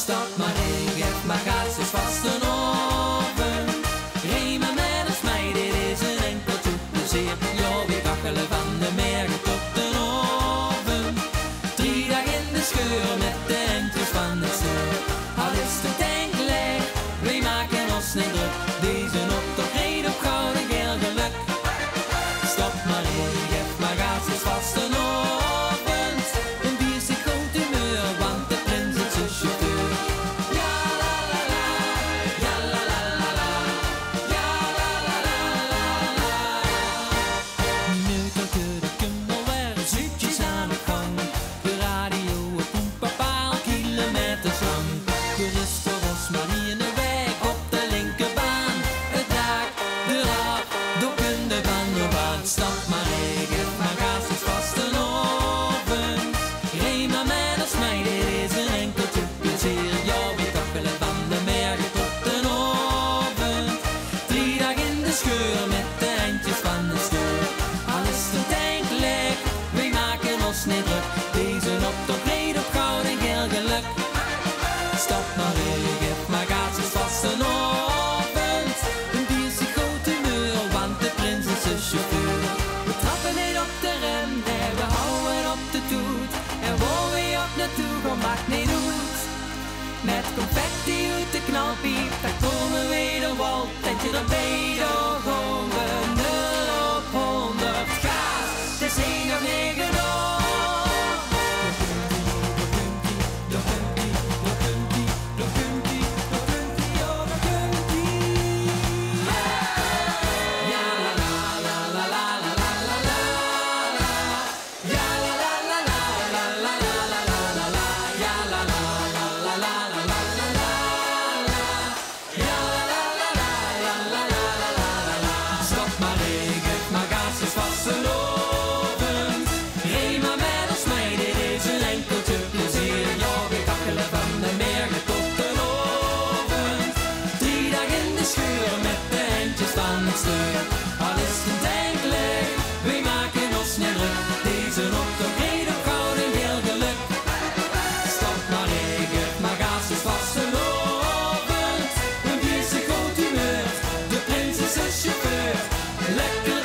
Stap maar regen, maar gaat is vast een oven. Rij maar met ons mij, dit is een enkeltje plezier. Ja, we wakkelen van de mergen tot de oven. 3 dagen in de scheur met de eindjes van de steur. Al is de tank leeg, wij maken ons niet druk. Deze optocht reed op goud en geel geluk. Stop maar regen, maar gaat is vast een oven. Een bier is een goed humeur, want de prins is een chauffeur. Ja la la la, ja la la la la, ja la la la la la. Nu tot de kummel weer, zoetjes aan de gang. De radio op een paar kilometers lang. Gerust voor ons maar niet in de weg op de linkerbaan. Het dak, de rap, dokken de bandenbaan. Stap maar regen, maar gaas is vast een oven. Rij maar met ons mij, dit is een enkeltje plezier. Ja, we takkelen van de mergen tot de oven. 3 dagen in de scheur met de eindjes van de steur. Al is de tank leeg, wij maken ons niet druk. Deze optocht reed op goud en geel geluk. Stop maar regen, maar gaas is vast een oven. Een bier is een goed humeur, want de prins is een chauffeur. We trappen niet op de rem, nee, we houden op de toet. En waar we op naartoe gaan, maakt niet uit. Met confetti uit de knalpiep, daar komen we de wal. Tentje erbij, dan gaan we 0 op 100. Gaas, het is 1 nog 9 door. Stop maar regen, maar gaas is vast een oven. Rij maar met ons mee, dit is een enkeltje plezier. Ja, we takkelen van de mergen tot de oven. 3 dagen in de scheur met de eindjes van het steur. Al is de tank leeg, wij maken ons niet druk. Deze optocht reed op goud en geel geluk. Stop maar regen, maar gaas is vast een oven. Een bier is een goed humeur, de prins is een chauffeur. Lekker